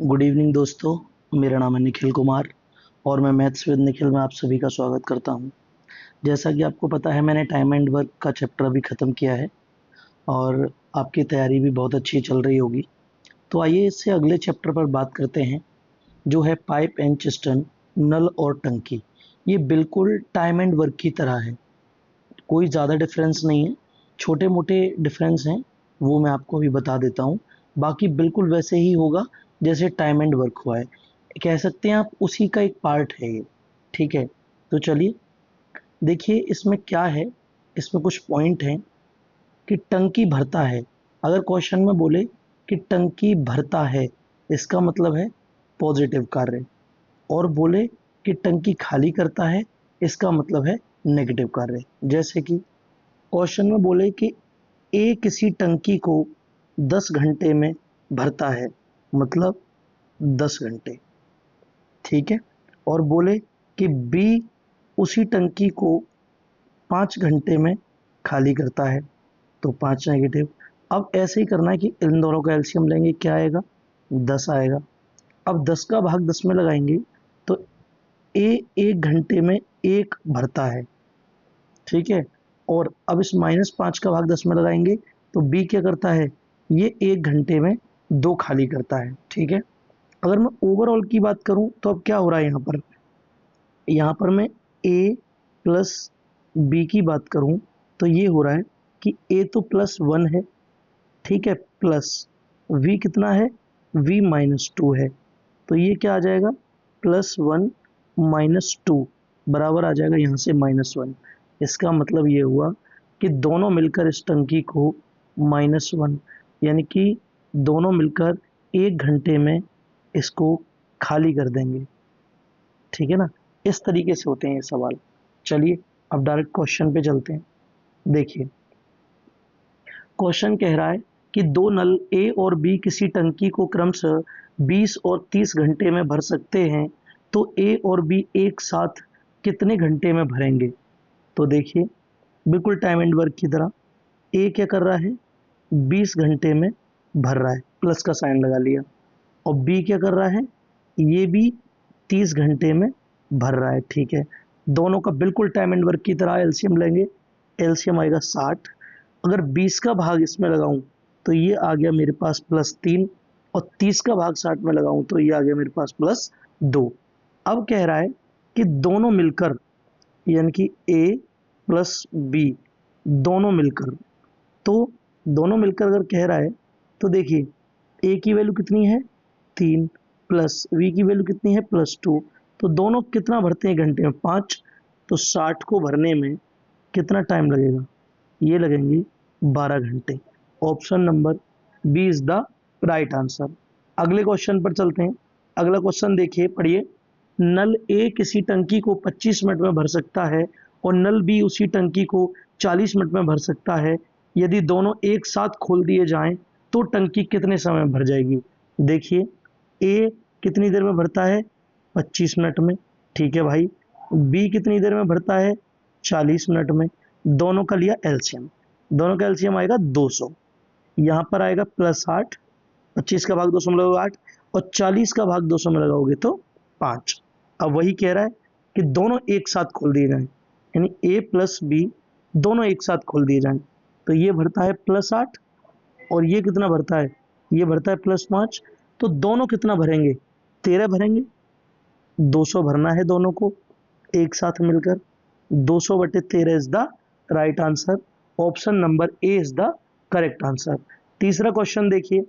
Good evening दोस्तों। मेरा नाम है निखिल कुमार और मैं मैथ्स विद निखिल में आप सभी का स्वागत करता हूं। जैसा कि आपको पता है, मैंने टाइम एंड वर्क का चैप्टर अभी ख़त्म किया है और आपकी तैयारी भी बहुत अच्छी चल रही होगी। तो आइए इससे अगले चैप्टर पर बात करते हैं, जो है पाइप एंड चिस्टन, नल और टंकी। ये बिल्कुल टाइम एंड वर्क की तरह है, कोई ज़्यादा डिफरेंस नहीं है, छोटे मोटे डिफरेंस हैं, वो मैं आपको अभी बता देता हूँ। बाकी बिल्कुल वैसे ही होगा जैसे टाइम एंड वर्क हुआ है, कह सकते हैं आप उसी का एक पार्ट है ये। ठीक है, तो चलिए देखिए इसमें क्या है। इसमें कुछ पॉइंट हैं कि टंकी भरता है। अगर क्वेश्चन में बोले कि टंकी भरता है, इसका मतलब है पॉजिटिव कार्य, और बोले कि टंकी खाली करता है, इसका मतलब है नेगेटिव कार्य। जैसे कि क्वेश्चन में बोले कि ए किसी टंकी को 10 घंटे में भरता है, मतलब 10 घंटे। ठीक है, और बोले कि बी उसी टंकी को 5 घंटे में खाली करता है, तो 5 नेगेटिव। अब ऐसे ही करना है कि इन दोनों का एलसीएम लेंगे, क्या आएगा? 10 आएगा। अब 10 का भाग 10 में लगाएंगे तो ए 1 घंटे में 1 भरता है। ठीक है, और अब इस -5 का भाग 10 में लगाएंगे तो बी क्या करता है? ये 1 घंटे में 2 खाली करता है। ठीक है, अगर मैं ओवरऑल की बात करूं तो अब क्या हो रहा है यहाँ पर मैं ए प्लस बी की बात करूं तो ये हो रहा है कि ए तो +1 है, ठीक है, प्लस वी कितना है? वी -2 है, तो ये क्या आ जाएगा? +1 -2 बराबर आ जाएगा यहाँ से -1। इसका मतलब ये हुआ कि दोनों मिलकर इस टंकी को -1, यानी कि दोनों मिलकर 1 घंटे में इसको खाली कर देंगे। ठीक है ना, इस तरीके से होते हैं ये सवाल। चलिए अब डायरेक्ट क्वेश्चन पे चलते हैं। देखिए क्वेश्चन कह रहा है कि दो नल ए और बी किसी टंकी को क्रमशः 20 और 30 घंटे में भर सकते हैं, तो ए और बी एक साथ कितने घंटे में भरेंगे? तो देखिए बिल्कुल टाइम एंड वर्क की तरह, ए क्या कर रहा है? 20 घंटे में भर रहा है, प्लस का साइन लगा लिया, और बी क्या कर रहा है? ये भी 30 घंटे में भर रहा है। ठीक है, दोनों का बिल्कुल टाइम एंड वर्क की तरह एलसीएम लेंगे, एलसीएम आएगा 60। अगर 20 का भाग इसमें लगाऊं तो ये आ गया मेरे पास +3, और 30 का भाग 60 में लगाऊं तो ये आ गया मेरे पास +2। अब कह रहा है कि दोनों मिलकर, यानी कि ए प्लस बी दोनों मिलकर, तो दोनों मिलकर अगर कह रहा है तो देखिए ए की वैल्यू कितनी है? 3, प्लस वी की वैल्यू कितनी है? +2। तो दोनों कितना भरते हैं घंटे में? 5। तो 60 को भरने में कितना टाइम लगेगा? ये लगेंगे 12 घंटे। Option number B is the right answer. अगले क्वेश्चन पर चलते हैं। अगला क्वेश्चन देखिए, पढ़िए। नल ए किसी टंकी को 25 मिनट में भर सकता है और नल बी उसी टंकी को 40 मिनट में भर सकता है। यदि दोनों एक साथ खोल दिए जाएं तो टंकी कितने समय में भर जाएगी? देखिए ए कितनी देर में भरता है? 25 मिनट में। ठीक है भाई, बी कितनी देर में भरता है? 40 मिनट में। दोनों का लिया एलसीएम, दोनों का एलसीएम आएगा 200। यहाँ पर आएगा +8, 25 का भाग 200 में लगाओगे 8, और 40 का भाग 200 में लगाओगे तो 5। अब वही कह रहा है कि दोनों एक साथ खोल दिए जाएं, यानी ए प्लस बी दोनों एक साथ खोल दिए जाएं, तो ये भरता है +8, और ये कितना भरता है? ये भरता है +5। तो दोनों कितना भरेंगे? 13 भरेंगे। 200 भरना है दोनों को एक साथ मिलकर। 200/13 is the right answer. Option number A is the correct answer. तीसरा क्वेश्चन देखिए।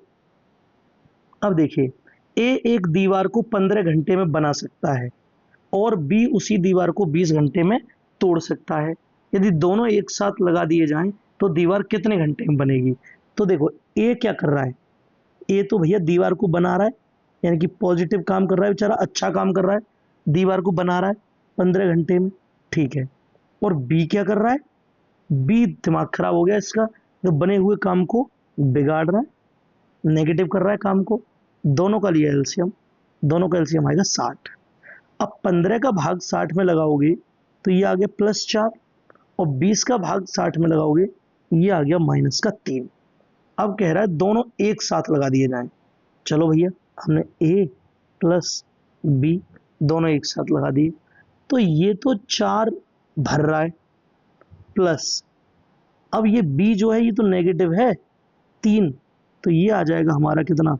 अब देखिए ए एक दीवार को 15 घंटे में बना सकता है और बी उसी दीवार को 20 घंटे में तोड़ सकता है। यदि दोनों एक साथ लगा दिए जाएं तो दीवार कितने घंटे में बनेगी? तो देखो ए क्या कर रहा है? ए तो भैया दीवार को बना रहा है, यानी कि पॉजिटिव काम कर रहा है बेचारा, अच्छा काम कर रहा है, दीवार को बना रहा है 15 घंटे में। ठीक है, और बी क्या कर रहा है? बी दिमाग खराब हो गया इसका, जो बने हुए काम को बिगाड़ रहा है, नेगेटिव कर रहा है काम को। दोनों का लिया एलसीएम, दोनों का एलसीएम आएगा 60। अब 15 का भाग 60 में लगाओगे तो ये आ गया +4, और 20 का भाग 60 में लगाओगे ये आ गया -3। अब कह रहा है दोनों एक साथ लगा दिए जाएं। चलो भैया हमने ए प्लस बी दोनों एक साथ लगा दिए, तो ये तो 4 भर रहा है प्लस, अब ये बी जो है ये तो नेगेटिव है 3, तो ये आ जाएगा हमारा कितना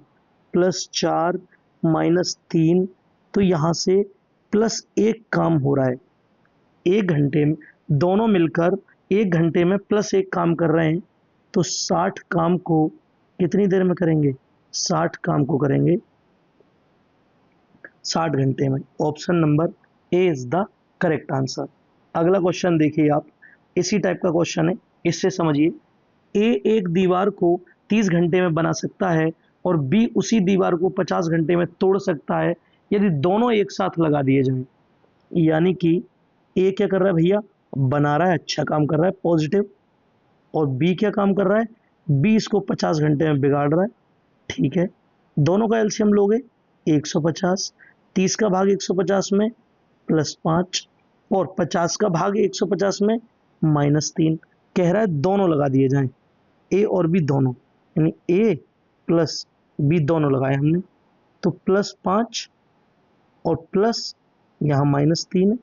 +4 -3, तो यहाँ से +1 काम हो रहा है 1 घंटे में, दोनों मिलकर 1 घंटे में +1 काम कर रहे हैं, तो 60 काम को कितनी देर में करेंगे, 60 काम को करेंगे 60 घंटे में। Option number A is the correct answer. अगला क्वेश्चन देखिए आप, इसी टाइप का क्वेश्चन है, इससे समझिए। ए एक दीवार को 30 घंटे में बना सकता है और बी उसी दीवार को 50 घंटे में तोड़ सकता है यदि दोनों एक साथ लगा दिए जाएं। यानी कि ए क्या कर रहा है भैया, बना रहा है, अच्छा काम कर रहा है पॉजिटिव, और बी क्या काम कर रहा है, बी इसको 50 घंटे में बिगाड़ रहा है। ठीक है, दोनों का एलसीएम लोगे 150, 30 का भाग 150 में +5 और 50 का भाग 150 में -3। कह रहा है दोनों लगा दिए जाएं, ए और बी दोनों, यानी ए प्लस बी दोनों लगाए हमने, तो +5 और प्लस यहाँ -3 है।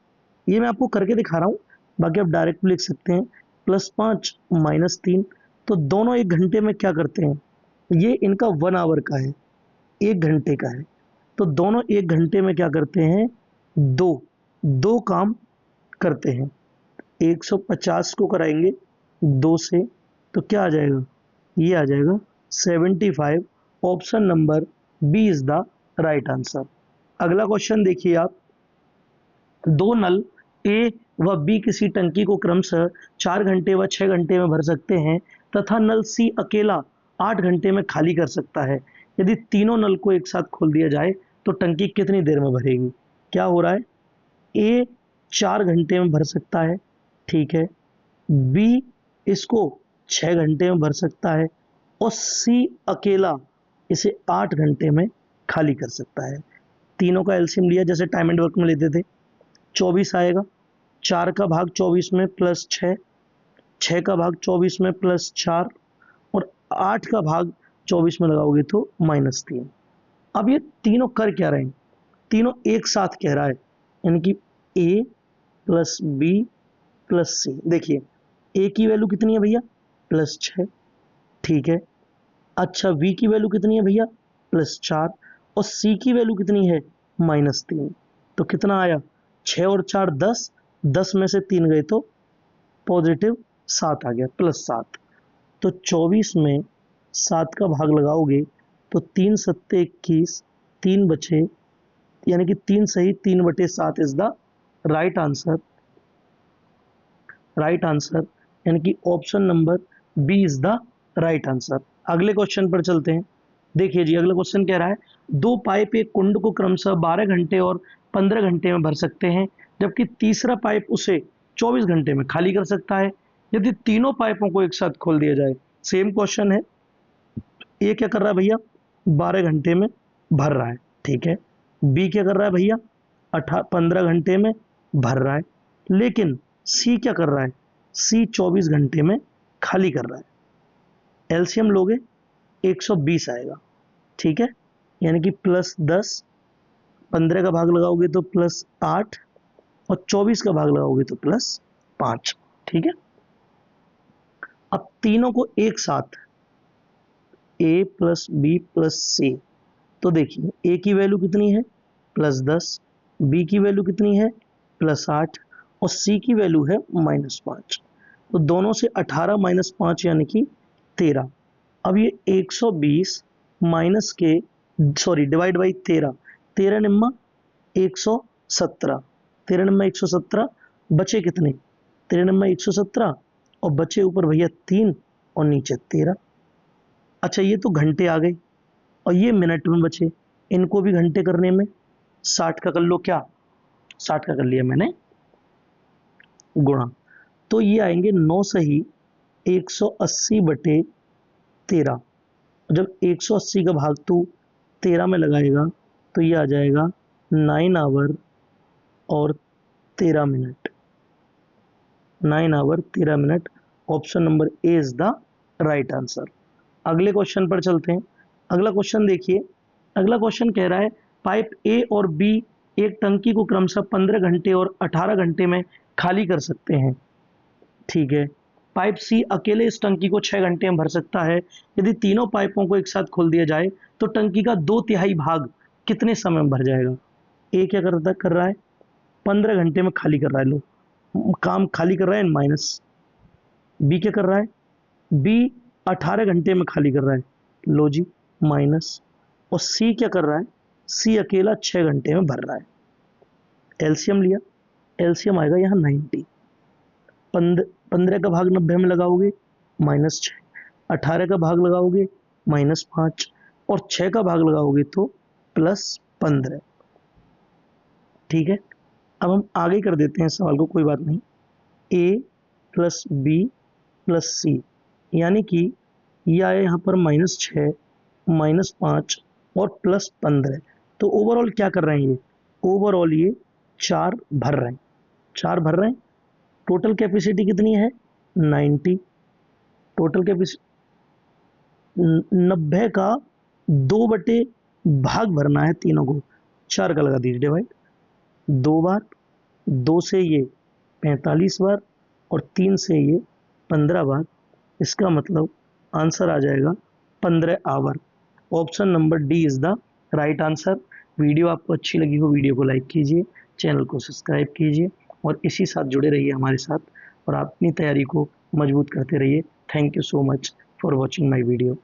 ये मैं आपको करके दिखा रहा हूँ, बाकी आप डायरेक्ट लिख सकते हैं +5 -3। तो दोनों 1 घंटे में क्या करते हैं, ये इनका 1 आवर का है, 1 घंटे का है, तो दोनों 1 घंटे में क्या करते हैं, दो काम करते हैं। 150 को कराएंगे 2 से, तो क्या आ जाएगा, ये आ जाएगा 75। Option number B is the right answer. अगला क्वेश्चन देखिए आप, दो नल ए व बी किसी टंकी को क्रमशः 4 घंटे व 6 घंटे में भर सकते हैं तथा नल सी अकेला 8 घंटे में खाली कर सकता है। यदि तीनों नल को एक साथ खोल दिया जाए तो टंकी कितनी देर में भरेगी। क्या हो रहा है, ए 4 घंटे में भर सकता है, ठीक है, बी इसको 6 घंटे में भर सकता है और सी अकेला इसे 8 घंटे में खाली कर सकता है। तीनों का एलसीएम लिया जैसे टाइम एंड वर्क में लेते थे, 24 आएगा, 4 का भाग 24 में +6, 6 का भाग 24 में +4 और 8 का भाग 24 में लगाओगे तो -3। अब ये तीनों कर क्या रहे हैं, तीनों एक साथ कह रहा है, यानी कि ए प्लस बी प्लस सी। देखिए ए की वैल्यू कितनी है भैया, +6, ठीक है। अच्छा वी की वैल्यू कितनी है भैया, +4 और सी की वैल्यू कितनी है, -3। तो कितना आया, 6 और 4 10, 10 में से 3 गए तो +7 आ गया, +7। तो 24 में 7 का भाग लगाओगे तो 3 सत्ते 21, 3 बचे, यानी कि 3 सही 3/7 is the right answer. Right answer यानी कि option number B is the right answer. अगले क्वेश्चन पर चलते हैं। देखिए जी, अगला क्वेश्चन कह रहा है, दो पाइप एक कुंड को क्रमशः 12 घंटे और 15 घंटे में भर सकते हैं जबकि तीसरा पाइप उसे 24 घंटे में खाली कर सकता है। यदि तीनों पाइपों को एक साथ खोल दिया जाए, सेम क्वेश्चन है, ए क्या कर रहा है भैया, 12 घंटे में भर रहा है, ठीक है, बी क्या कर रहा है भैया, 15 घंटे में भर रहा है, लेकिन सी क्या कर रहा है, सी 24 घंटे में खाली कर रहा है। एलसीएम लोगे 120 आएगा, ठीक है, यानी कि +10, 15 का भाग लगाओगे तो +8 और 24 का भाग लगाओगे तो +5, ठीक है। अब तीनों को एक साथ ए प्लस बी प्लस सी, तो देखिए ए की वैल्यू कितनी है, +10, बी की वैल्यू कितनी है, +8 और सी की वैल्यू है -5। तो दोनों से 18 -5 यानी कि 13। अब ये 120 माइनस के डिवाइड बाई 13, 13 निम्मा 117, 13 निम्मा 117, बचे कितने, 13 निम्मा 117 और बचे ऊपर भैया 3 और नीचे 13। अच्छा ये तो घंटे आ गए और ये मिनट में बचे, इनको भी घंटे करने में 60 का कर लो, क्या 60 का कर लिया मैंने गुणा, तो ये आएंगे 9 सही 180/13। जब 180 का भाग तू 13 में लगाएगा तो ये आ जाएगा 9 आवर और 13 minute, 9 hour 13 minute. Option number A is the right answer. अगले क्वेश्चन पर चलते हैं। अगला क्वेश्चन देखिए, अगला क्वेश्चन कह रहा है पाइप ए और बी एक टंकी को क्रमशः 15 घंटे और 18 घंटे में खाली कर सकते हैं। ठीक है, पाइप सी अकेले इस टंकी को 6 घंटे में भर सकता है। यदि तीनों पाइपों को एक साथ खोल दिया जाए तो टंकी का 2/3 भाग कितने समय में भर जाएगा। ए क्या कर रहा है, 15 घंटे में खाली कर रहा है, लो काम खाली कर रहा है माइनस। बी क्या कर रहा है, बी 18 घंटे में खाली कर रहा है, लो जी माइनस। और सी क्या कर रहा है, सी अकेला 6 घंटे में भर रहा है। एलसीएम लिया, एलसीएम आएगा यहाँ 90। 15 का भाग 90 में लगाओगे -6, 18 का भाग लगाओगे -5 और 6 का भाग लगाओगे तो +15। ठीक है, अब हम आगे कर देते हैं सवाल को, कोई बात नहीं। a + b + c यानी कि यह आया यहाँ पर -6, -5 और +15। तो ओवरऑल क्या कर रहे हैं, ये ओवरऑल ये 4 भर रहे हैं, 4 भर रहे हैं। टोटल कैपेसिटी कितनी है 90। टोटल कैपेसिटी 90 का 2 भाग भरना है तीनों को, 4 का लगा दीजिए डिवाइड, 2 बार, 2 से ये 45 बार और 3 से ये 15 बार। इसका मतलब आंसर आ जाएगा 15 hour. Option number D is the right answer. Video आपको अच्छी लगी हो, वीडियो को लाइक कीजिए, चैनल को सब्सक्राइब कीजिए और इसी साथ जुड़े रहिए हमारे साथ और आप अपनी तैयारी को मजबूत करते रहिए। Thank you so much for watching my video.